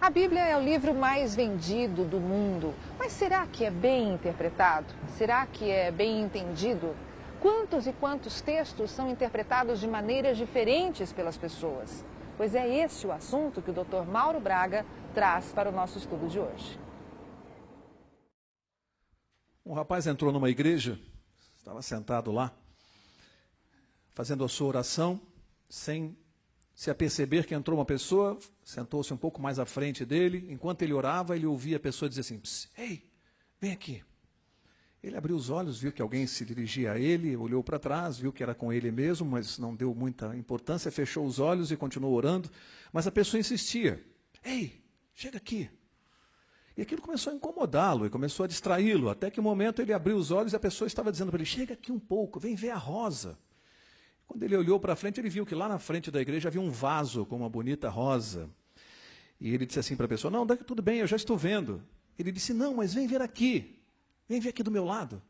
A Bíblia é o livro mais vendido do mundo, mas será que é bem interpretado? Será que é bem entendido? Quantos e quantos textos são interpretados de maneiras diferentes pelas pessoas? Pois é esse o assunto que o Dr. Mauro Braga traz para o nosso estudo de hoje. Um rapaz entrou numa igreja, estava sentado lá, fazendo a sua oração, sem se aperceber que entrou uma pessoa, sentou-se um pouco mais à frente dele. Enquanto ele orava, ele ouvia a pessoa dizer assim: "Ei, vem aqui." Ele abriu os olhos, viu que alguém se dirigia a ele, olhou para trás, viu que era com ele mesmo, mas não deu muita importância, fechou os olhos e continuou orando. Mas a pessoa insistia: "Ei, chega aqui." E aquilo começou a incomodá-lo e começou a distraí-lo, até que um momento ele abriu os olhos e a pessoa estava dizendo para ele: "Chega aqui um pouco, vem ver a rosa." Quando ele olhou para frente, ele viu que lá na frente da igreja havia um vaso com uma bonita rosa. E ele disse assim para a pessoa: "Não, tudo bem, eu já estou vendo." Ele disse: "Não, mas vem ver aqui. Vem ver aqui do meu lado."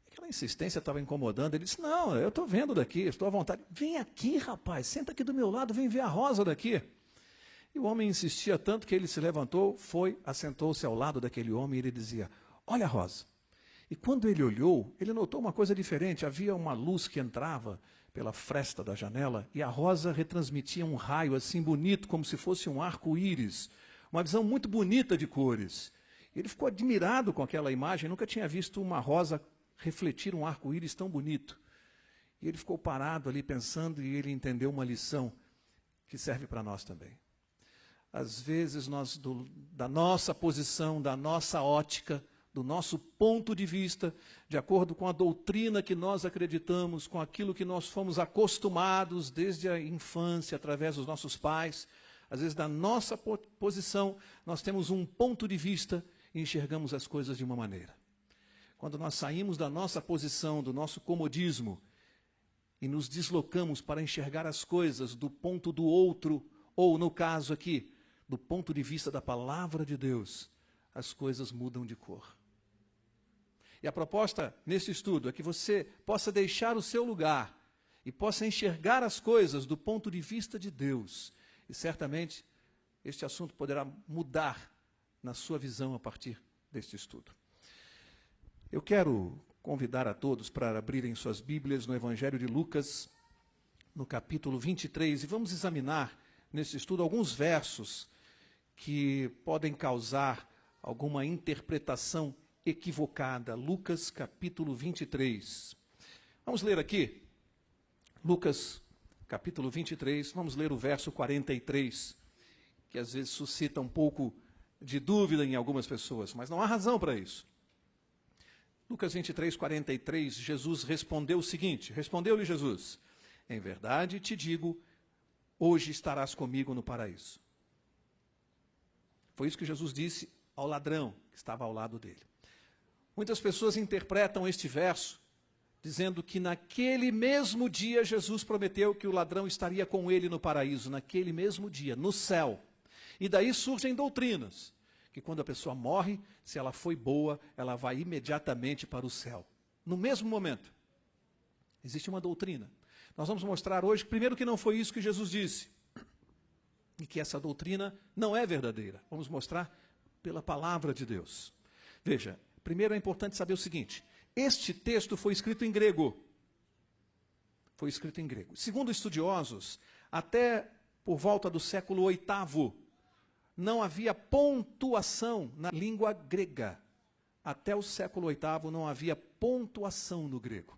Aquela insistência estava incomodando. Ele disse: "Não, eu estou vendo daqui, estou à vontade." "Vem aqui, rapaz, senta aqui do meu lado, vem ver a rosa daqui." E o homem insistia tanto que ele se levantou, foi, assentou-se ao lado daquele homem e ele dizia: "Olha a rosa." E quando ele olhou, ele notou uma coisa diferente. Havia uma luz que entrava pela fresta da janela e a rosa retransmitia um raio assim bonito, como se fosse um arco-íris. Uma visão muito bonita de cores. Ele ficou admirado com aquela imagem, nunca tinha visto uma rosa refletir um arco-íris tão bonito. E ele ficou parado ali pensando e ele entendeu uma lição que serve para nós também. Às vezes nós, da nossa posição, da nossa ótica, do nosso ponto de vista, de acordo com a doutrina que nós acreditamos, com aquilo que nós fomos acostumados desde a infância, através dos nossos pais, às vezes da nossa posição, nós temos um ponto de vista e enxergamos as coisas de uma maneira. Quando nós saímos da nossa posição, do nosso comodismo, e nos deslocamos para enxergar as coisas do ponto do outro, ou no caso aqui, do ponto de vista da palavra de Deus, as coisas mudam de cor. E a proposta nesse estudo é que você possa deixar o seu lugar e possa enxergar as coisas do ponto de vista de Deus. E certamente este assunto poderá mudar na sua visão a partir deste estudo. Eu quero convidar a todos para abrirem suas Bíblias no Evangelho de Lucas, no capítulo 23, e vamos examinar nesse estudo alguns versos que podem causar alguma interpretação equivocada. Lucas capítulo 23. Vamos ler aqui, Lucas capítulo 23, vamos ler o verso 43, que às vezes suscita um pouco de dúvida em algumas pessoas, mas não há razão para isso. Lucas 23, 43, Jesus respondeu o seguinte, respondeu-lhe Jesus: "Em verdade te digo, hoje estarás comigo no paraíso." Foi isso que Jesus disse ao ladrão que estava ao lado dele. Muitas pessoas interpretam este verso dizendo que naquele mesmo dia Jesus prometeu que o ladrão estaria com ele no paraíso, naquele mesmo dia, no céu. E daí surgem doutrinas, que quando a pessoa morre, se ela foi boa, ela vai imediatamente para o céu. No mesmo momento. Existe uma doutrina. Nós vamos mostrar hoje, primeiro, que não foi isso que Jesus disse. E que essa doutrina não é verdadeira. Vamos mostrar pela palavra de Deus. Veja, primeiro é importante saber o seguinte: este texto foi escrito em grego. Foi escrito em grego. Segundo estudiosos, até por volta do século VIII, não havia pontuação na língua grega. Até o século VIII não havia pontuação no grego.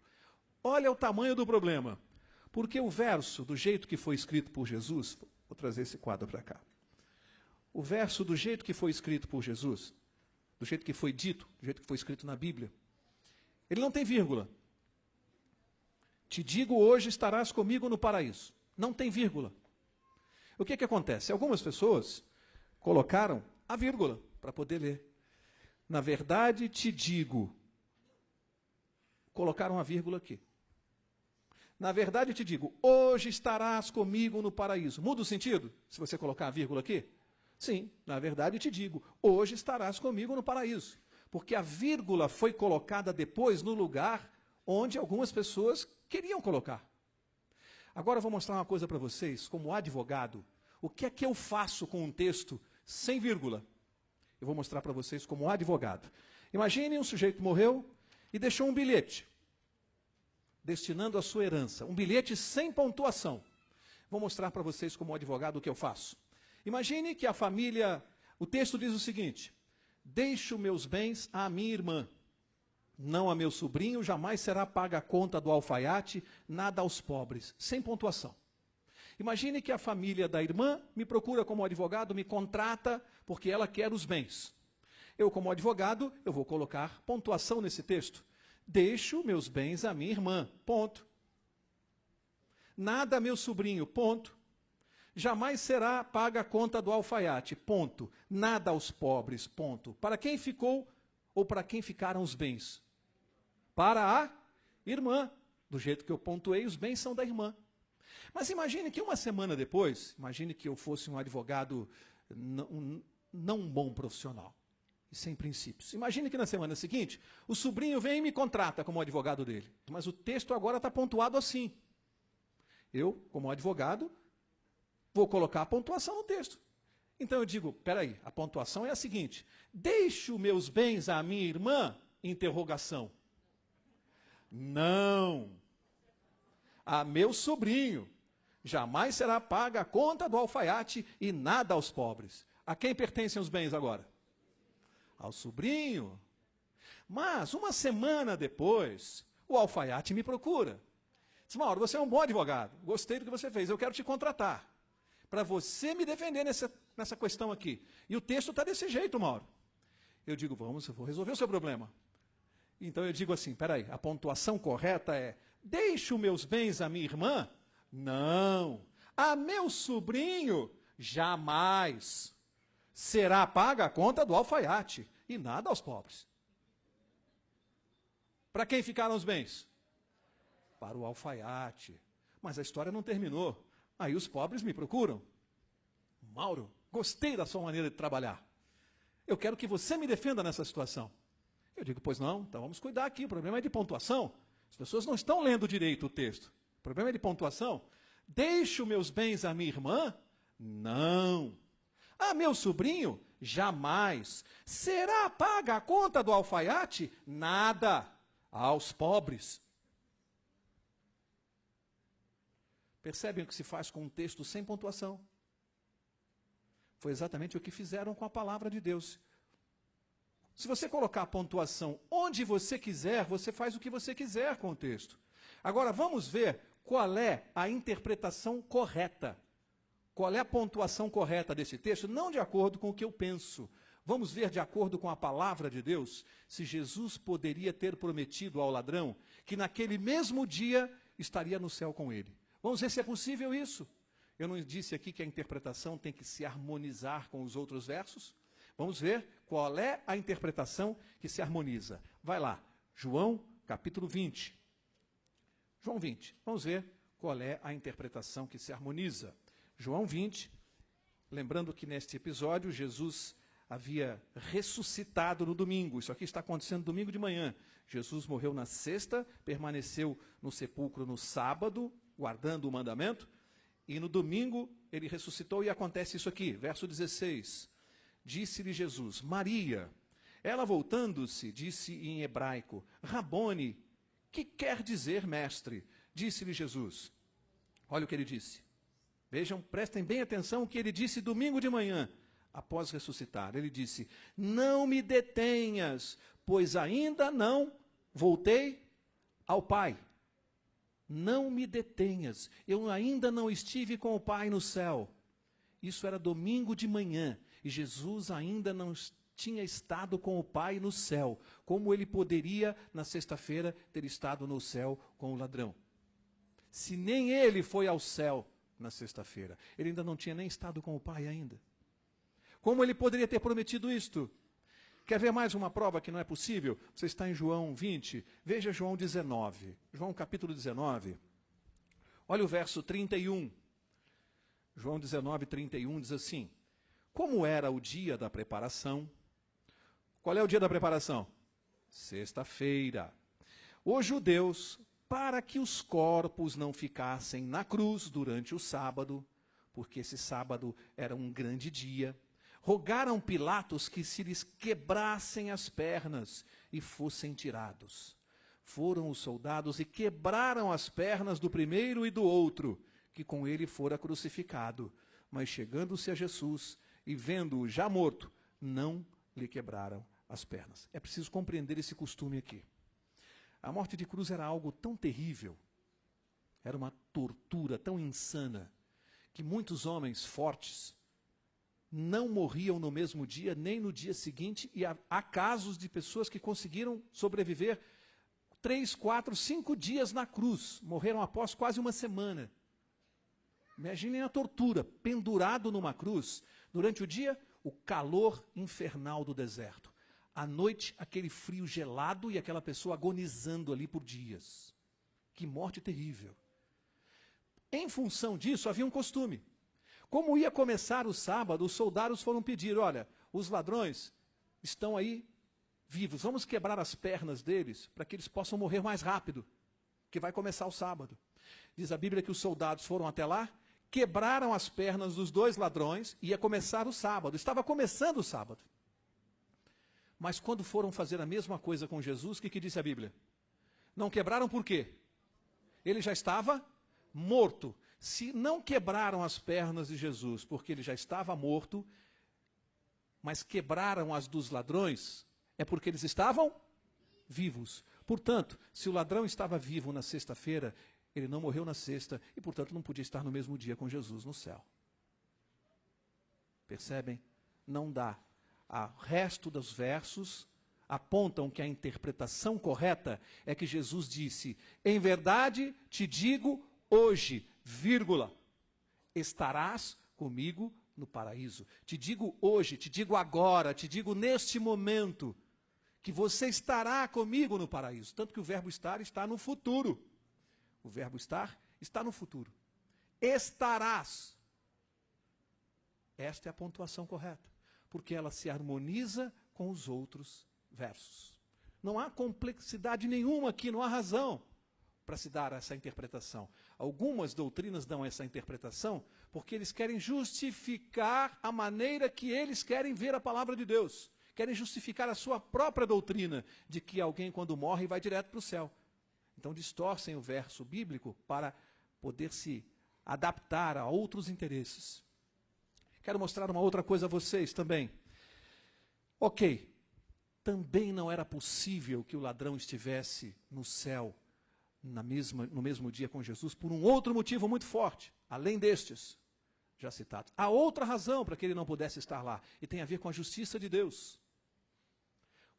Olha o tamanho do problema. Porque o verso, do jeito que foi escrito por Jesus, vou trazer esse quadro para cá. O verso, do jeito que foi escrito por Jesus, do jeito que foi dito, do jeito que foi escrito na Bíblia, ele não tem vírgula. Te digo, hoje estarás comigo no paraíso. Não tem vírgula. O que acontece? Algumas pessoas colocaram a vírgula para poder ler. Na verdade, te digo. Colocaram a vírgula aqui. Na verdade, te digo, hoje estarás comigo no paraíso. Muda o sentido se você colocar a vírgula aqui? Sim, na verdade te digo, hoje estarás comigo no paraíso. Porque a vírgula foi colocada depois no lugar onde algumas pessoas queriam colocar. Agora eu vou mostrar uma coisa para vocês, como advogado. O que é que eu faço com um texto sem vírgula. Eu vou mostrar para vocês como advogado. Imagine um sujeito morreu e deixou um bilhete, destinando a sua herança. Um bilhete sem pontuação. Vou mostrar para vocês como advogado o que eu faço. Imagine que a família, o texto diz o seguinte: deixo meus bens à minha irmã, não a meu sobrinho, jamais será paga a conta do alfaiate, nada aos pobres, sem pontuação. Imagine que a família da irmã me procura como advogado, me contrata porque ela quer os bens. Eu, como advogado, eu vou colocar pontuação nesse texto. Deixo meus bens à minha irmã, ponto. Nada a meu sobrinho, ponto. Jamais será paga a conta do alfaiate, ponto. Nada aos pobres, ponto. Para quem ficou ou para quem ficaram os bens? Para a irmã. Do jeito que eu pontuei, os bens são da irmã. Mas imagine que uma semana depois, imagine que eu fosse um advogado não um bom profissional e sem princípios. Imagine que na semana seguinte, o sobrinho vem e me contrata como advogado dele. Mas o texto agora está pontuado assim. Eu, como advogado, vou colocar a pontuação no texto. Então eu digo, peraí, a pontuação é a seguinte: deixo meus bens à minha irmã? Interrogação. Não. A meu sobrinho. Jamais será paga a conta do alfaiate e nada aos pobres. A quem pertencem os bens agora? Ao sobrinho. Mas, uma semana depois, o alfaiate me procura. Diz: Mauro, você é um bom advogado. Gostei do que você fez. Eu quero te contratar para você me defender nessa questão aqui. E o texto está desse jeito, Mauro. Eu digo, eu vou resolver o seu problema. Então eu digo assim, peraí, a pontuação correta é: deixo meus bens à minha irmã? Não. A meu sobrinho? Jamais. Será paga a conta do alfaiate e nada aos pobres. Para quem ficaram os bens? Para o alfaiate. Mas a história não terminou. Aí os pobres me procuram. Mauro, gostei da sua maneira de trabalhar. Eu quero que você me defenda nessa situação. Eu digo, pois não, então vamos cuidar aqui. O problema é de pontuação. As pessoas não estão lendo direito o texto. O problema é de pontuação. Deixo meus bens à minha irmã? Não. A meu sobrinho? Jamais. Será paga a conta do alfaiate? Nada. Aos pobres. Percebem o que se faz com um texto sem pontuação? Foi exatamente o que fizeram com a palavra de Deus. Se você colocar a pontuação onde você quiser, você faz o que você quiser com o texto. Agora vamos ver qual é a interpretação correta. Qual é a pontuação correta desse texto? Não de acordo com o que eu penso. Vamos ver de acordo com a palavra de Deus, se Jesus poderia ter prometido ao ladrão que naquele mesmo dia estaria no céu com ele. Vamos ver se é possível isso. Eu não disse aqui que a interpretação tem que se harmonizar com os outros versos? Vamos ver qual é a interpretação que se harmoniza. Vai lá, João capítulo 20. João 20. Vamos ver qual é a interpretação que se harmoniza. João 20. Lembrando que neste episódio Jesus havia ressuscitado no domingo. Isso aqui está acontecendo domingo de manhã. Jesus morreu na sexta, permaneceu no sepulcro no sábado, guardando o mandamento. E no domingo ele ressuscitou e acontece isso aqui. Verso 16. Disse-lhe Jesus, Maria. Ela voltando-se, disse em hebraico, Rabone, que quer dizer mestre? Disse-lhe Jesus. Olha o que ele disse. Vejam, prestem bem atenção o que ele disse domingo de manhã, após ressuscitar. Ele disse, não me detenhas, pois ainda não voltei ao Pai. Não me detenhas, eu ainda não estive com o Pai no céu. Isso era domingo de manhã, e Jesus ainda não tinha estado com o Pai no céu. Como ele poderia, na sexta-feira, ter estado no céu com o ladrão? Se nem ele foi ao céu na sexta-feira, ele ainda não tinha nem estado com o Pai ainda. Como ele poderia ter prometido isto? Quer ver mais uma prova que não é possível? Você está em João 20, veja João 19. João capítulo 19. Olha o verso 31. João 19, 31 diz assim, como era o dia da preparação? Qual é o dia da preparação? Sexta-feira. Os judeus, para que os corpos não ficassem na cruz durante o sábado, porque esse sábado era um grande dia, rogaram Pilatos que se lhes quebrassem as pernas e fossem tirados. Foram os soldados e quebraram as pernas do primeiro e do outro, que com ele fora crucificado. Mas chegando-se a Jesus e vendo-o já morto, não lhe quebraram as pernas. É preciso compreender esse costume aqui. A morte de cruz era algo tão terrível, era uma tortura tão insana, que muitos homens fortes não morriam no mesmo dia, nem no dia seguinte, e há casos de pessoas que conseguiram sobreviver 3, 4, 5 dias na cruz, morreram após quase uma semana. Imaginem a tortura, pendurado numa cruz, durante o dia, o calor infernal do deserto. À noite, aquele frio gelado e aquela pessoa agonizando ali por dias. Que morte terrível. Em função disso, havia um costume. Como ia começar o sábado, os soldados foram pedir, olha, os ladrões estão aí vivos, vamos quebrar as pernas deles para que eles possam morrer mais rápido, que vai começar o sábado. Diz a Bíblia que os soldados foram até lá, quebraram as pernas dos 2 ladrões e ia começar o sábado. Estava começando o sábado. Mas quando foram fazer a mesma coisa com Jesus, o que disse a Bíblia? Não quebraram por quê? Ele já estava morto. Se não quebraram as pernas de Jesus porque ele já estava morto, mas quebraram as dos ladrões, é porque eles estavam vivos. Portanto, se o ladrão estava vivo na sexta-feira, ele não morreu na sexta e, portanto, não podia estar no mesmo dia com Jesus no céu. Percebem? Não dá. O resto dos versos apontam que a interpretação correta é que Jesus disse: em verdade te digo hoje, vírgula, estarás comigo no paraíso. Te digo hoje, te digo agora, te digo neste momento, que você estará comigo no paraíso. Tanto que o verbo estar está no futuro. O verbo estar está no futuro. Estarás. Esta é a pontuação correta, porque ela se harmoniza com os outros versos. Não há complexidade nenhuma aqui, não há razão para se dar essa interpretação. Algumas doutrinas dão essa interpretação porque eles querem justificar a maneira que eles querem ver a palavra de Deus. Querem justificar a sua própria doutrina de que alguém, quando morre, vai direto para o céu. Então distorcem o verso bíblico para poder se adaptar a outros interesses. Quero mostrar uma outra coisa a vocês também. Ok, também não era possível que o ladrão estivesse no céu no mesmo dia com Jesus por um outro motivo muito forte, além destes já citados. Há outra razão para que ele não pudesse estar lá, e tem a ver com a justiça de Deus.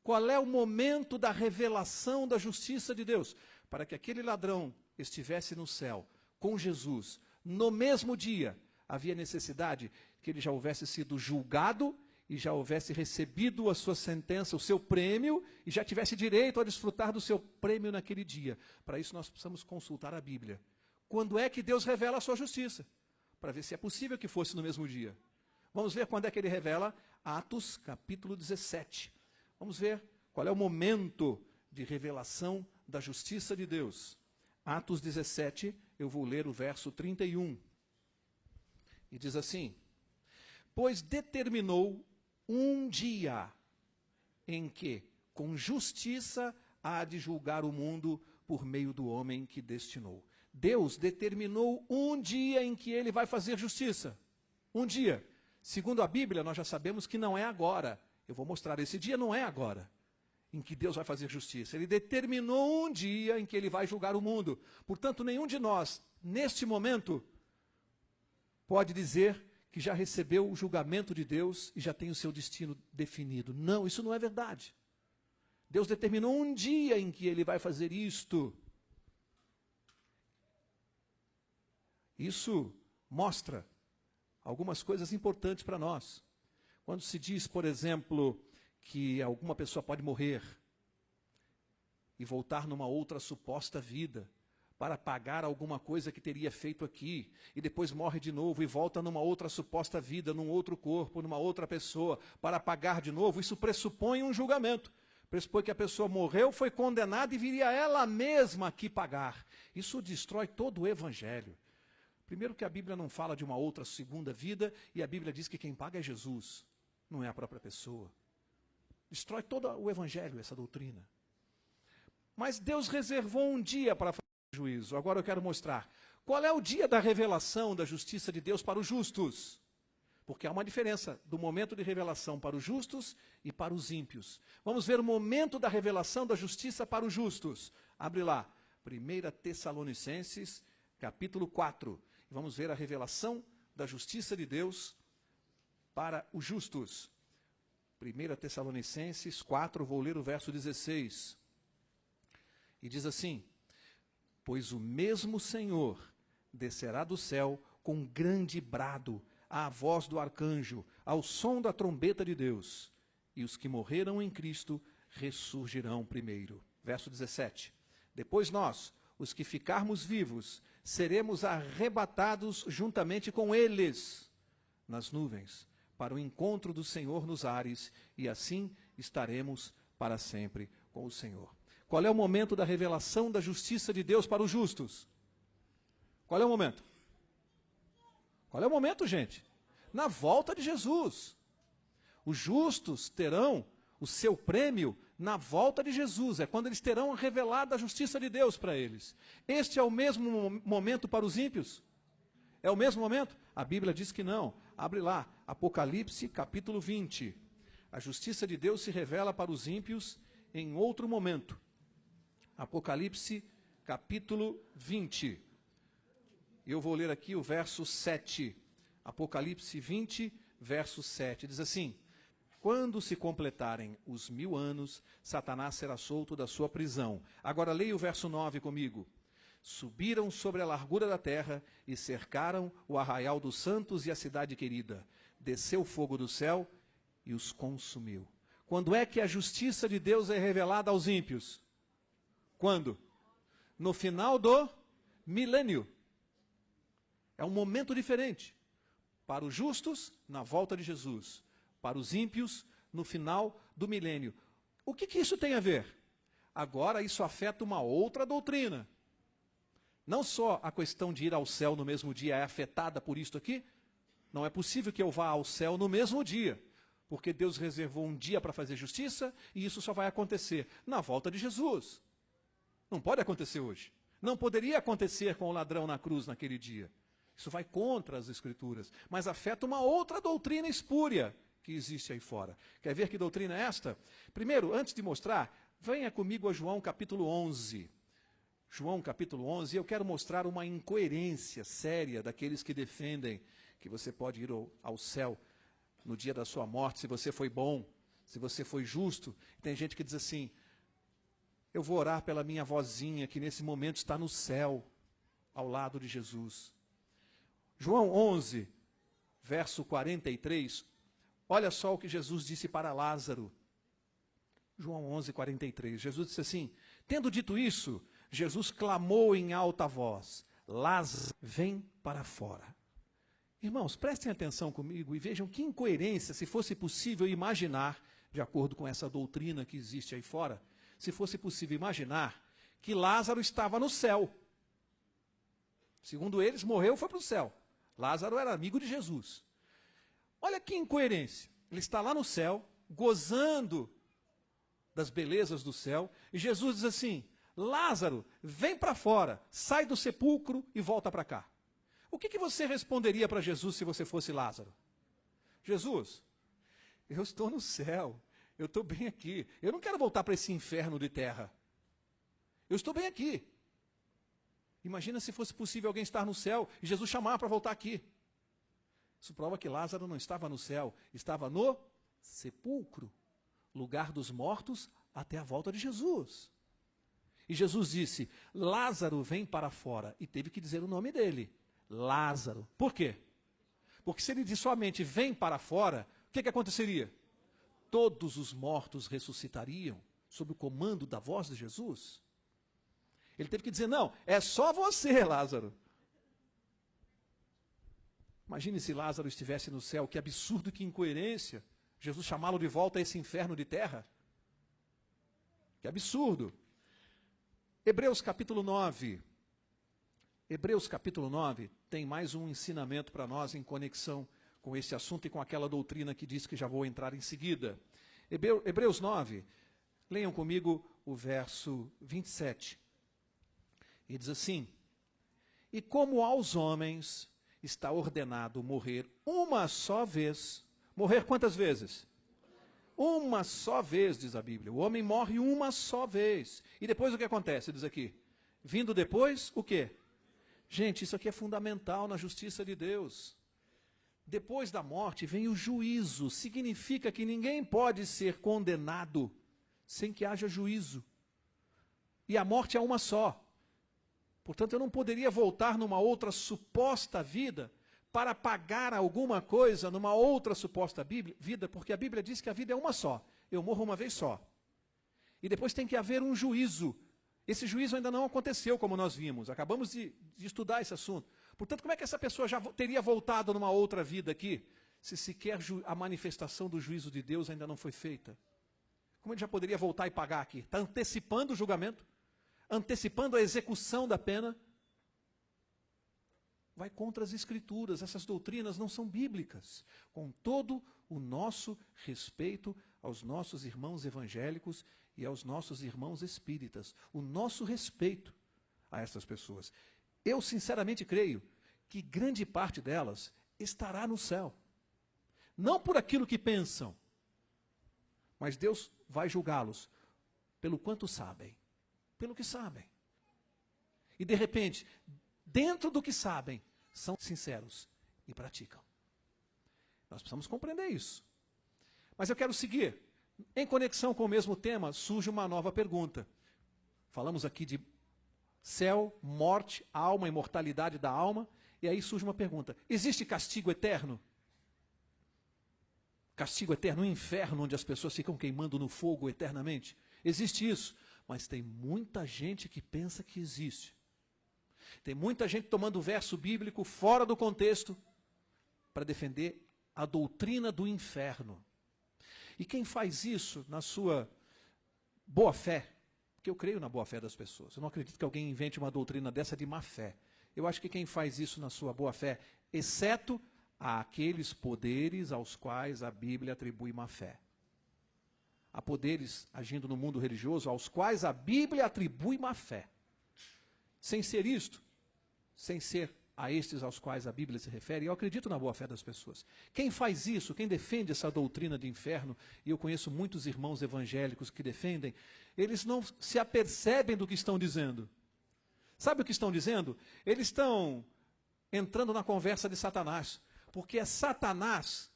Qual é o momento da revelação da justiça de Deus? Para que aquele ladrão estivesse no céu com Jesus, no mesmo dia, havia necessidade que ele já houvesse sido julgado e já houvesse recebido a sua sentença, o seu prêmio, e já tivesse direito a desfrutar do seu prêmio naquele dia. Para isso nós precisamos consultar a Bíblia. Quando é que Deus revela a sua justiça? Para ver se é possível que fosse no mesmo dia. Vamos ver quando é que ele revela. Atos, capítulo 17. Vamos ver qual é o momento de revelação da justiça de Deus. Atos 17, eu vou ler o verso 31. E diz assim: pois determinou um dia em que, com justiça, há de julgar o mundo por meio do homem que destinou. Deus determinou um dia em que ele vai fazer justiça. Um dia. Segundo a Bíblia, nós já sabemos que não é agora. Eu vou mostrar, esse dia não é agora, em que Deus vai fazer justiça. Ele determinou um dia em que ele vai julgar o mundo. Portanto, nenhum de nós, neste momento, pode dizer que já recebeu o julgamento de Deus e já tem o seu destino definido. Não, isso não é verdade. Deus determinou um dia em que ele vai fazer isto. Isso mostra algumas coisas importantes para nós. Quando se diz, por exemplo, que alguma pessoa pode morrer e voltar numa outra suposta vida para pagar alguma coisa que teria feito aqui, e depois morre de novo e volta numa outra suposta vida, num outro corpo, numa outra pessoa, para pagar de novo, isso pressupõe um julgamento. Pressupõe que a pessoa morreu, foi condenada e viria ela mesma aqui pagar. Isso destrói todo o evangelho. Primeiro que a Bíblia não fala de uma outra segunda vida, e a Bíblia diz que quem paga é Jesus. não é a própria pessoa. Destrói todo o evangelho, essa doutrina. Mas Deus reservou um dia para fazer o juízo. Agora eu quero mostrar qual é o dia da revelação da justiça de Deus para os justos. Porque há uma diferença do momento de revelação para os justos e para os ímpios. Vamos ver o momento da revelação da justiça para os justos. Abre lá, 1 Tessalonicenses, capítulo 4. E vamos ver a revelação da justiça de Deus para os justos. 1 Tessalonicenses 4, vou ler o verso 16. E diz assim: pois o mesmo Senhor descerá do céu com grande brado, à voz do arcanjo, ao som da trombeta de Deus, e os que morreram em Cristo ressurgirão primeiro. Verso 17. Depois nós, os que ficarmos vivos, seremos arrebatados juntamente com eles nas nuvens, para o encontro do Senhor nos ares, e assim estaremos para sempre com o Senhor. Qual é o momento da revelação da justiça de Deus para os justos? Qual é o momento? Qual é o momento, gente? Na volta de Jesus. Os justos terão o seu prêmio na volta de Jesus. É quando eles terão revelado a justiça de Deus para eles. Este é o mesmo momento para os ímpios? É o mesmo momento? A Bíblia diz que não. Abre lá, Apocalipse capítulo 20. A justiça de Deus se revela para os ímpios em outro momento. Apocalipse capítulo 20. Eu vou ler aqui o verso 7. Apocalipse 20, verso 7. Diz assim: quando se completarem os 1000 anos, Satanás será solto da sua prisão. Agora leia o verso 9 comigo. Subiram sobre a largura da terra e cercaram o arraial dos santos e a cidade querida. Desceu fogo do céu e os consumiu. Quando é que a justiça de Deus é revelada aos ímpios? Quando? No final do milênio. É um momento diferente. Para os justos, na volta de Jesus. Para os ímpios, no final do milênio. O que isso tem a ver? Agora isso afeta uma outra doutrina. Não só a questão de ir ao céu no mesmo dia é afetada por isto aqui. Não é possível que eu vá ao céu no mesmo dia. Porque Deus reservou um dia para fazer justiça e isso só vai acontecer na volta de Jesus. Não pode acontecer hoje. Não poderia acontecer com o ladrão na cruz naquele dia. Isso vai contra as Escrituras. Mas afeta uma outra doutrina espúria que existe aí fora. Quer ver que doutrina é esta? Primeiro, antes de mostrar, venha comigo a João capítulo 11. João capítulo 11, eu quero mostrar uma incoerência séria daqueles que defendem que você pode ir ao céu no dia da sua morte, se você foi bom, se você foi justo. Tem gente que diz assim: eu vou orar pela minha vozinha que nesse momento está no céu, ao lado de Jesus. João 11, verso 43, olha só o que Jesus disse para Lázaro. João 11, 43, Jesus disse assim: tendo dito isso, Jesus clamou em alta voz: Lázaro, vem para fora. Irmãos, prestem atenção comigo e vejam que incoerência, se fosse possível imaginar, de acordo com essa doutrina que existe aí fora, se fosse possível imaginar que Lázaro estava no céu. Segundo eles, morreu e foi para o céu. Lázaro era amigo de Jesus. Olha que incoerência. Ele está lá no céu, gozando das belezas do céu, e Jesus diz assim: Lázaro, vem para fora, sai do sepulcro e volta para cá. O que você responderia para Jesus se você fosse Lázaro? Jesus, eu estou no céu, eu estou bem aqui, eu não quero voltar para esse inferno de terra. Eu estou bem aqui. Imagina se fosse possível alguém estar no céu e Jesus chamar para voltar aqui. Isso prova que Lázaro não estava no céu, estava no sepulcro, lugar dos mortos até a volta de Jesus. E Jesus disse: Lázaro, vem para fora. E teve que dizer o nome dele, Lázaro. Por quê? Porque se ele disse somente vem para fora, o que aconteceria? Todos os mortos ressuscitariam sob o comando da voz de Jesus. Ele teve que dizer: não, é só você, Lázaro. Imagine se Lázaro estivesse no céu, que absurdo, que incoerência. Jesus chamá-lo de volta a esse inferno de terra. Que absurdo. Hebreus capítulo 9. Hebreus capítulo 9 tem mais um ensinamento para nós em conexão com esse assunto e com aquela doutrina que diz que já vou entrar em seguida. Hebreus 9, leiam comigo o verso 27. E diz assim: e como aos homens está ordenado morrer uma só vez. Morrer quantas vezes? Uma só vez, diz a Bíblia. O homem morre uma só vez. E depois o que acontece? Diz aqui. Vindo depois, o quê? Gente, isso aqui é fundamental na justiça de Deus. Depois da morte vem o juízo. Significa que ninguém pode ser condenado sem que haja juízo. E a morte é uma só. Portanto, eu não poderia voltar numa outra suposta vida para pagar alguma coisa numa outra suposta vida, porque a Bíblia diz que a vida é uma só. Eu morro uma vez só. E depois tem que haver um juízo. Esse juízo ainda não aconteceu, como nós vimos. Acabamos de estudar esse assunto. Portanto, como é que essa pessoa já teria voltado numa outra vida aqui, se sequer a manifestação do juízo de Deus ainda não foi feita? Como ele já poderia voltar e pagar aqui? Está antecipando o julgamento? Antecipando a execução da pena? Vai contra as Escrituras. Essas doutrinas não são bíblicas. Com todo o nosso respeito aos nossos irmãos evangélicos e aos nossos irmãos espíritas. O nosso respeito a essas pessoas. Eu sinceramente creio que grande parte delas estará no céu. Não por aquilo que pensam, mas Deus vai julgá-los pelo quanto sabem. Pelo que sabem. E de repente, dentro do que sabem, são sinceros e praticam. Nós precisamos compreender isso. Mas eu quero seguir. Em conexão com o mesmo tema, surge uma nova pergunta. Falamos aqui de céu, morte, alma, imortalidade da alma. E aí surge uma pergunta. Existe castigo eterno? Castigo eterno, um inferno onde as pessoas ficam queimando no fogo eternamente? Existe isso? Mas tem muita gente que pensa que existe. Tem muita gente tomando o verso bíblico fora do contexto para defender a doutrina do inferno. E quem faz isso na sua boa fé, porque eu creio na boa fé das pessoas, eu não acredito que alguém invente uma doutrina dessa de má fé. Eu acho que quem faz isso na sua boa fé, exceto aqueles poderes aos quais a Bíblia atribui má fé. Há poderes agindo no mundo religioso aos quais a Bíblia atribui má fé. Sem ser isto, sem ser a estes aos quais a Bíblia se refere, eu acredito na boa fé das pessoas. Quem faz isso, quem defende essa doutrina de inferno, e eu conheço muitos irmãos evangélicos que defendem, eles não se apercebem do que estão dizendo. Sabe o que estão dizendo? Eles estão entrando na conversa de Satanás, porque é Satanás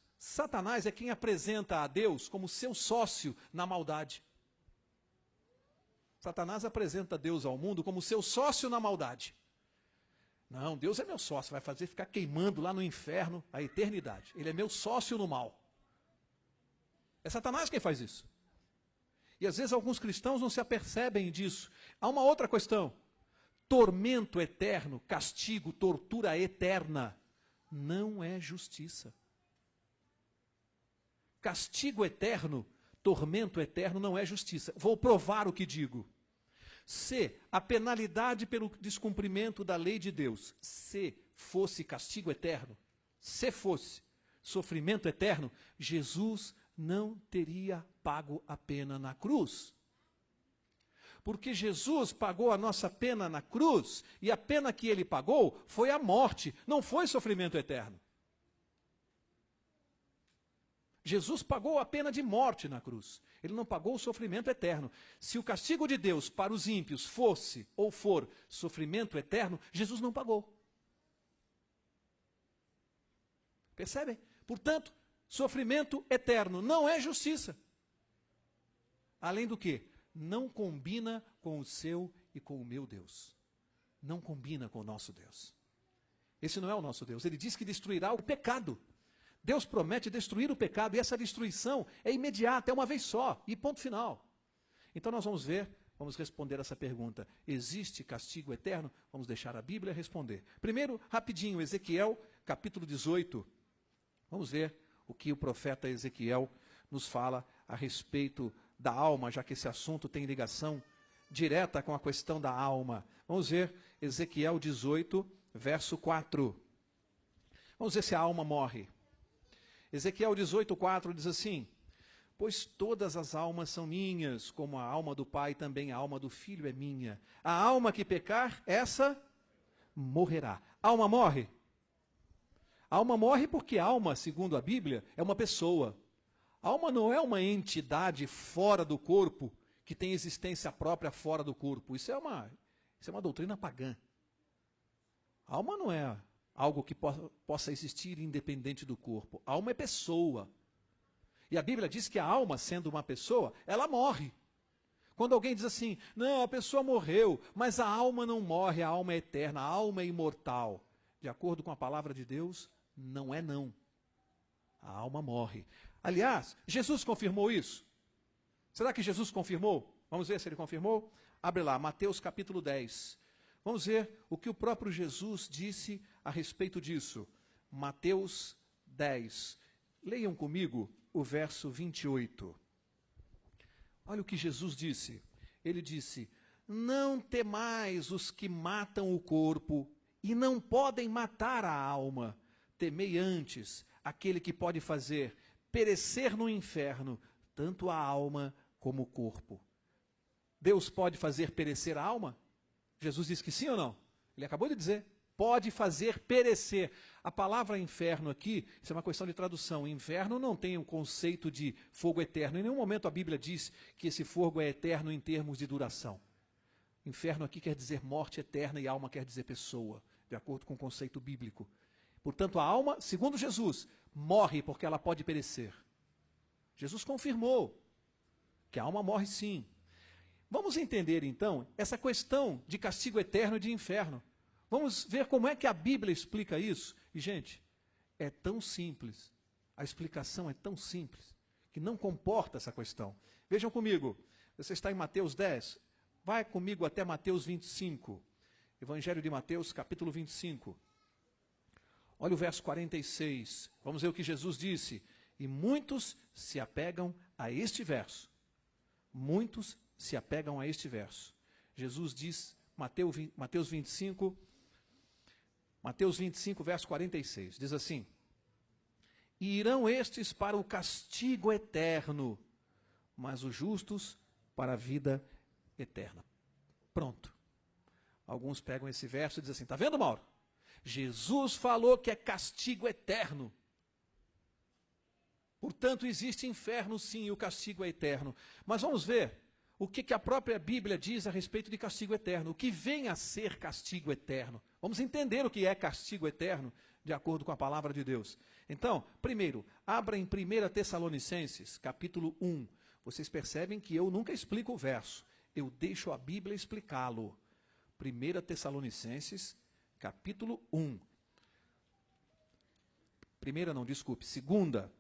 é quem apresenta a Deus como seu sócio na maldade. Satanás apresenta Deus ao mundo como seu sócio na maldade. Não, Deus é meu sócio, vai fazer ficar queimando lá no inferno a eternidade. Ele é meu sócio no mal. É Satanás quem faz isso. E às vezes alguns cristãos não se apercebem disso. Há uma outra questão. Tormento eterno, castigo, tortura eterna, não é justiça. Castigo eterno, tormento eterno não é justiça. Vou provar o que digo. Se a penalidade pelo descumprimento da lei de Deus, se fosse castigo eterno, se fosse sofrimento eterno, Jesus não teria pago a pena na cruz. Porque Jesus pagou a nossa pena na cruz, e a pena que ele pagou foi a morte, não foi sofrimento eterno. Jesus pagou a pena de morte na cruz. Ele não pagou o sofrimento eterno. Se o castigo de Deus para os ímpios fosse ou for sofrimento eterno, Jesus não pagou. Percebem? Portanto, sofrimento eterno não é justiça. Além do que, não combina com o seu e com o meu Deus. Não combina com o nosso Deus. Esse não é o nosso Deus. Ele diz que destruirá o pecado. Deus promete destruir o pecado, e essa destruição é imediata, é uma vez só, e ponto final. Então nós vamos ver, vamos responder essa pergunta. Existe castigo eterno? Vamos deixar a Bíblia responder. Primeiro, rapidinho, Ezequiel, capítulo 18. Vamos ver o que o profeta Ezequiel nos fala a respeito da alma, já que esse assunto tem ligação direta com a questão da alma. Vamos ver Ezequiel 18, verso 4. Vamos ver se a alma morre. Ezequiel 18:4 diz assim: pois todas as almas são minhas, como a alma do Pai, também a alma do Filho é minha. A alma que pecar, essa morrerá. A alma morre? A alma morre porque a alma, segundo a Bíblia, é uma pessoa. A alma não é uma entidade fora do corpo, que tem existência própria fora do corpo. Isso é uma doutrina pagã. A alma não é algo que possa existir independente do corpo. A alma é pessoa. E a Bíblia diz que a alma, sendo uma pessoa, ela morre. Quando alguém diz assim, não, a pessoa morreu, mas a alma não morre, a alma é eterna, a alma é imortal. De acordo com a palavra de Deus, não é não. A alma morre. Aliás, Jesus confirmou isso. Será que Jesus confirmou? Vamos ver se ele confirmou? Abre lá, Mateus capítulo 10. Vamos ver o que o próprio Jesus disse a respeito disso. Mateus 10. Leiam comigo o verso 28. Olha o que Jesus disse. Ele disse, não temais os que matam o corpo e não podem matar a alma. Temei antes aquele que pode fazer perecer no inferno tanto a alma como o corpo. Deus pode fazer perecer a alma? Jesus disse que sim ou não? Ele acabou de dizer, pode fazer perecer. A palavra inferno aqui, isso é uma questão de tradução. Inferno não tem um conceito de fogo eterno. Em nenhum momento a Bíblia diz que esse fogo é eterno em termos de duração. Inferno aqui quer dizer morte eterna e alma quer dizer pessoa, de acordo com o conceito bíblico. Portanto, a alma, segundo Jesus, morre porque ela pode perecer. Jesus confirmou que a alma morre sim. Vamos entender então essa questão de castigo eterno e de inferno. Vamos ver como é que a Bíblia explica isso. E, gente, é tão simples, a explicação é tão simples, que não comporta essa questão. Vejam comigo, você está em Mateus 10, vai comigo até Mateus 25. Evangelho de Mateus, capítulo 25. Olha o verso 46. Vamos ver o que Jesus disse. E muitos se apegam a este verso. Muitos se apegam a este verso. Jesus diz, Mateus 25, verso 46, diz assim, e irão estes para o castigo eterno, mas os justos para a vida eterna. Pronto. Alguns pegam esse verso e dizem assim, está vendo, Mauro? Jesus falou que é castigo eterno. Portanto, existe inferno sim, e o castigo é eterno. Mas vamos ver o que a própria Bíblia diz a respeito de castigo eterno. O que vem a ser castigo eterno. Vamos entender o que é castigo eterno, de acordo com a palavra de Deus. Então, primeiro, abra em 1 Tessalonicenses, capítulo 1. Vocês percebem que eu nunca explico o verso. Eu deixo a Bíblia explicá-lo. 1 Tessalonicenses, capítulo 1. Primeira não, desculpe, segunda.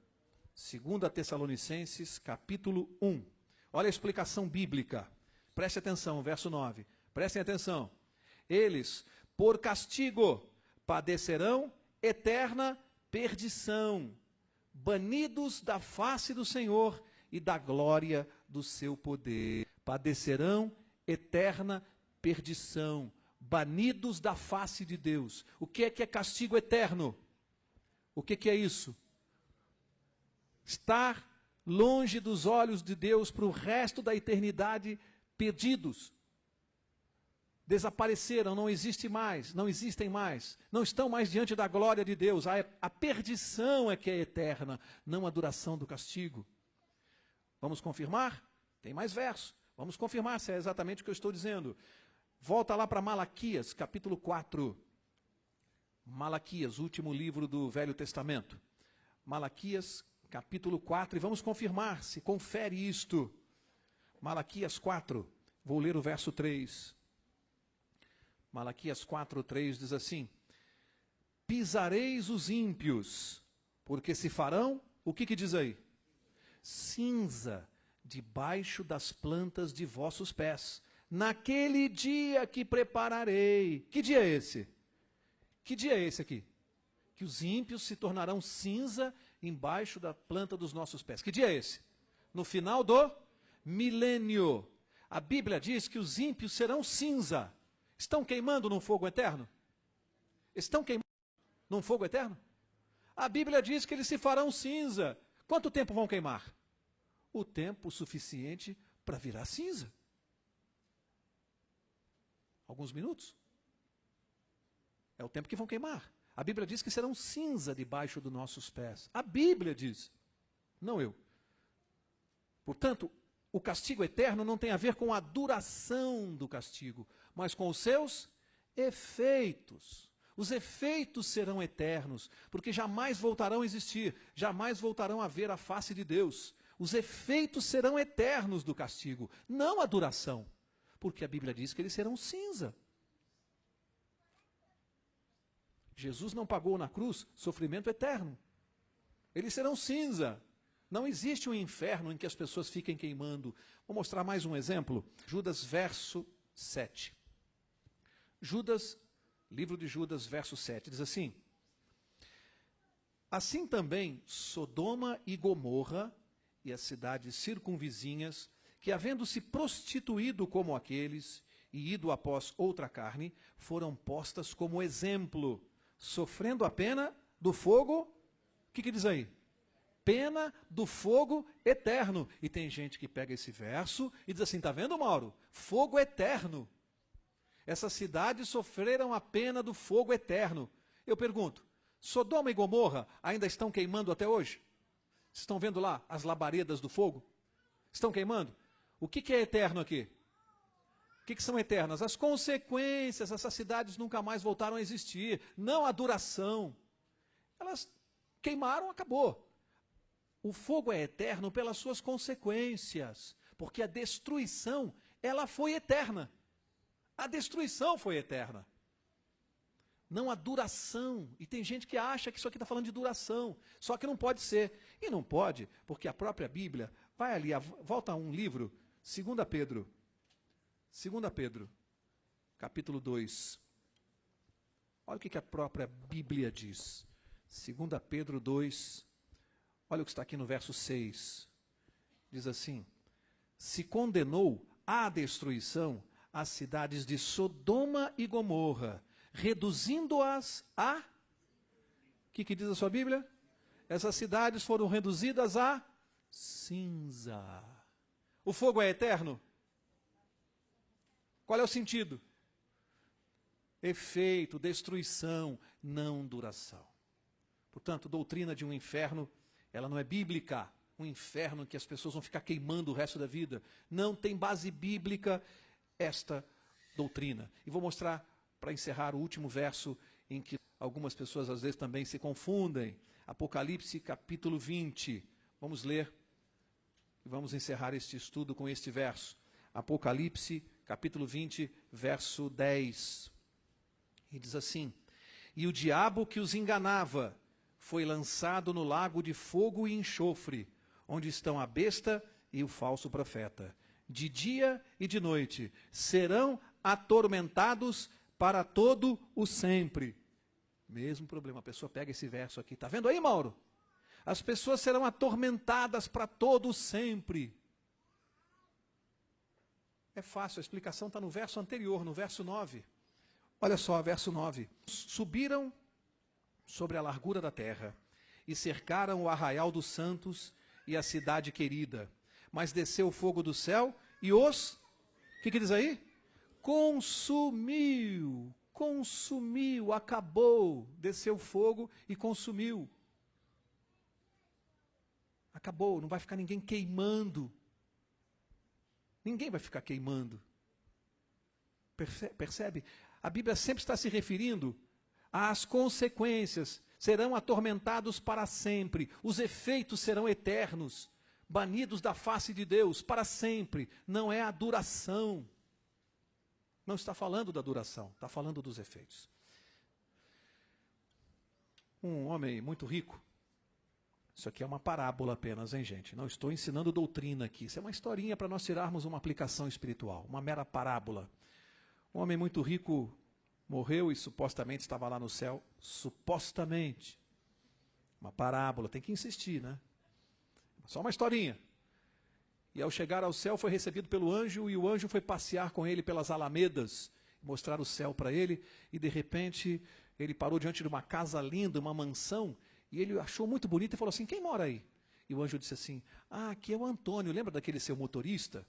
2 Tessalonicenses, capítulo 1. Olha a explicação bíblica. Preste atenção, verso 9. Prestem atenção. Eles, por castigo, padecerão eterna perdição, banidos da face do Senhor e da glória do seu poder. Padecerão eterna perdição, banidos da face de Deus. O que é castigo eterno? O que é isso? Estar longe dos olhos de Deus para o resto da eternidade, perdidos. Desapareceram, não existem mais, não estão mais diante da glória de Deus. A perdição é que é eterna, não a duração do castigo. Vamos confirmar? Tem mais verso. Vamos confirmar se é exatamente o que eu estou dizendo. Volta lá para Malaquias, capítulo 4. Malaquias, último livro do Velho Testamento. Malaquias, capítulo 4, e vamos confirmar se confere isto. Malaquias 4, vou ler o verso 3. Malaquias 4, 3 diz assim, pisareis os ímpios, porque se farão, o que diz aí? Cinza debaixo das plantas de vossos pés, naquele dia que prepararei. Que dia é esse? Que dia é esse aqui? Que os ímpios se tornarão cinza embaixo da planta dos nossos pés. Que dia é esse? No final do milênio. A Bíblia diz que os ímpios serão cinza. Estão queimando num fogo eterno? Estão queimando num fogo eterno? A Bíblia diz que eles se farão cinza. Quanto tempo vão queimar? O tempo suficiente para virar cinza. Alguns minutos. É o tempo que vão queimar. A Bíblia diz que serão cinza debaixo dos nossos pés. A Bíblia diz, não eu. Portanto, o castigo eterno não tem a ver com a duração do castigo, mas com os seus efeitos. Os efeitos serão eternos, porque jamais voltarão a existir, jamais voltarão a ver a face de Deus. Os efeitos serão eternos do castigo, não a duração, porque a Bíblia diz que eles serão cinza. Jesus não pagou na cruz sofrimento eterno. Eles serão cinza. Não existe um inferno em que as pessoas fiquem queimando. Vou mostrar mais um exemplo. Judas, verso 7. Judas, livro de Judas, verso 7, diz assim: assim também Sodoma e Gomorra e as cidades circunvizinhas, que havendo se prostituído como aqueles e ido após outra carne, foram postas como exemplo, sofrendo a pena do fogo. O que diz aí? Pena do fogo eterno. E tem gente que pega esse verso e diz assim, está vendo, Mauro? Fogo eterno. Essas cidades sofreram a pena do fogo eterno. Eu pergunto, Sodoma e Gomorra ainda estão queimando até hoje? Estão vendo lá as labaredas do fogo? Estão queimando? O que é eterno aqui? O que são eternas? As consequências. Essas cidades nunca mais voltaram a existir. Não a duração. Elas queimaram, acabou. O fogo é eterno pelas suas consequências. Porque a destruição, ela foi eterna. A destruição foi eterna. Não a duração. E tem gente que acha que isso aqui está falando de duração. Só que não pode ser. E não pode, porque a própria Bíblia, vai ali, volta a um livro, 2 Pedro. 2 Pedro, capítulo 2. Olha o que a própria Bíblia diz. 2 Pedro 2, olha o que está aqui no verso 6. Diz assim: se condenou à destruição as cidades de Sodoma e Gomorra, reduzindo-as a... O que diz a sua Bíblia? Essas cidades foram reduzidas a cinza. O fogo é eterno? Qual é o sentido? Efeito, destruição, não duração. Portanto, doutrina de um inferno, ela não é bíblica. Um inferno em que as pessoas vão ficar queimando o resto da vida. Não tem base bíblica esta doutrina. E vou mostrar, para encerrar, o último verso em que algumas pessoas às vezes também se confundem. Apocalipse, capítulo 20. Vamos ler e vamos encerrar este estudo com este verso. Apocalipse, capítulo 20, verso 10. E diz assim: e o diabo que os enganava foi lançado no lago de fogo e enxofre, onde estão a besta e o falso profeta. De dia e de noite serão atormentados para todo o sempre. Mesmo problema, a pessoa pega esse verso aqui. Está vendo aí, Mauro? As pessoas serão atormentadas para todo o sempre. É fácil, a explicação está no verso anterior, no verso 9. Olha só, verso 9. Subiram sobre a largura da terra e cercaram o arraial dos santos e a cidade querida. Mas desceu o fogo do céu e os... O que diz aí? Consumiu, acabou. Desceu o fogo e consumiu. Acabou, não vai ficar ninguém queimando. Ninguém vai ficar queimando. Percebe? A Bíblia sempre está se referindo às consequências. Serão atormentados para sempre. Os efeitos serão eternos. Banidos da face de Deus para sempre. Não é a duração. Não está falando da duração. Está falando dos efeitos. Um homem muito rico. Isso aqui é uma parábola apenas, hein, gente? Não estou ensinando doutrina aqui. Isso é uma historinha para nós tirarmos uma aplicação espiritual. Uma mera parábola. Um homem muito rico morreu e supostamente estava lá no céu. Supostamente. Uma parábola. Tem que insistir, né? Só uma historinha. E ao chegar ao céu foi recebido pelo anjo e o anjo foi passear com ele pelas alamedas, mostrar o céu para ele e de repente ele parou diante de uma casa linda, uma mansão E ele achou muito bonito e falou assim, quem mora aí? E o anjo disse assim, aqui é o Antônio, lembra daquele seu motorista?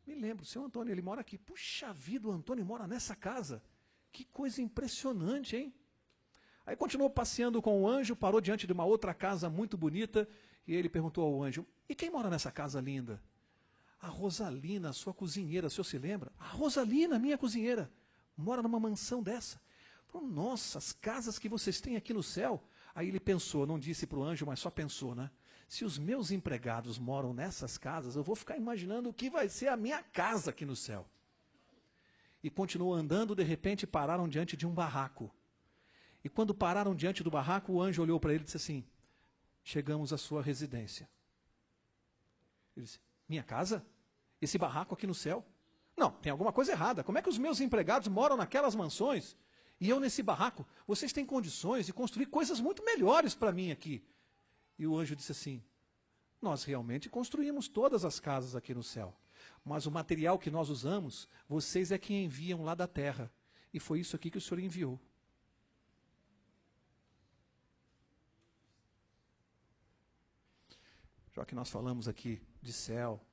Me lembro, o seu Antônio, ele mora aqui. Puxa vida, o Antônio mora nessa casa. Que coisa impressionante, hein? Aí continuou passeando com o anjo, parou diante de uma outra casa muito bonita, e ele perguntou ao anjo, e quem mora nessa casa linda? A Rosalina, sua cozinheira, o senhor se lembra? A Rosalina, minha cozinheira, mora numa mansão dessa. Falou, nossa, as casas que vocês têm aqui no céu. Aí ele pensou, não disse para o anjo, mas só pensou, né? Se os meus empregados moram nessas casas, eu vou ficar imaginando o que vai ser a minha casa aqui no céu. E continuou andando, de repente pararam diante de um barraco. E quando pararam diante do barraco, o anjo olhou para ele e disse assim, chegamos à sua residência. Ele disse, minha casa? Esse barraco aqui no céu? Não, tem alguma coisa errada. Como é que os meus empregados moram naquelas mansões? E eu nesse barraco? Vocês têm condições de construir coisas muito melhores para mim aqui. E o anjo disse assim, nós realmente construímos todas as casas aqui no céu. Mas o material que nós usamos, vocês é que enviam lá da terra. E foi isso aqui que o Senhor enviou. Já que nós falamos aqui de céu,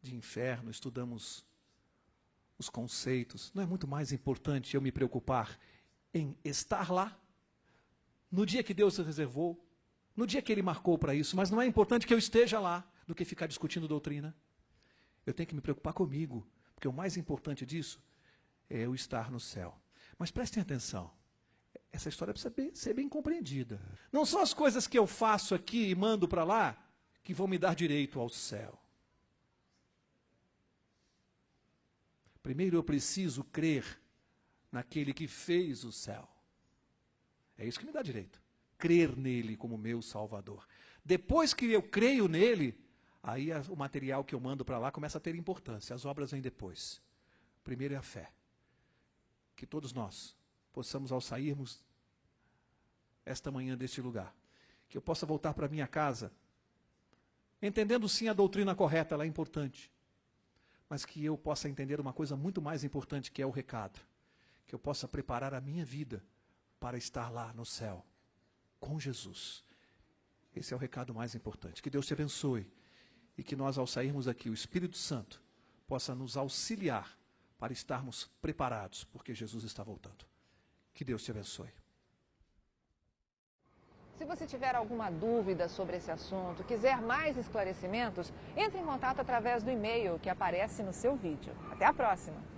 de inferno, estudamos os conceitos, não é muito mais importante eu me preocupar em estar lá, no dia que Deus reservou, no dia que Ele marcou para isso, mas não é importante que eu esteja lá, do que ficar discutindo doutrina. Eu tenho que me preocupar comigo, porque o mais importante disso é eu estar no céu. Mas prestem atenção, essa história precisa ser bem compreendida. Não são as coisas que eu faço aqui e mando para lá que vão me dar direito ao céu. Primeiro eu preciso crer naquele que fez o céu. É isso que me dá direito. Crer nele como meu Salvador. Depois que eu creio nele, aí o material que eu mando para lá começa a ter importância. As obras vêm depois. Primeiro é a fé. Que todos nós possamos, ao sairmos esta manhã deste lugar, que eu possa voltar para minha casa, entendendo sim a doutrina correta, ela é importante, mas que eu possa entender uma coisa muito mais importante, que é o recado. Que eu possa preparar a minha vida para estar lá no céu, com Jesus. Esse é o recado mais importante. Que Deus te abençoe e que nós, ao sairmos aqui, o Espírito Santo possa nos auxiliar para estarmos preparados, porque Jesus está voltando. Que Deus te abençoe. Se você tiver alguma dúvida sobre esse assunto, quiser mais esclarecimentos, entre em contato através do e-mail que aparece no seu vídeo. Até a próxima!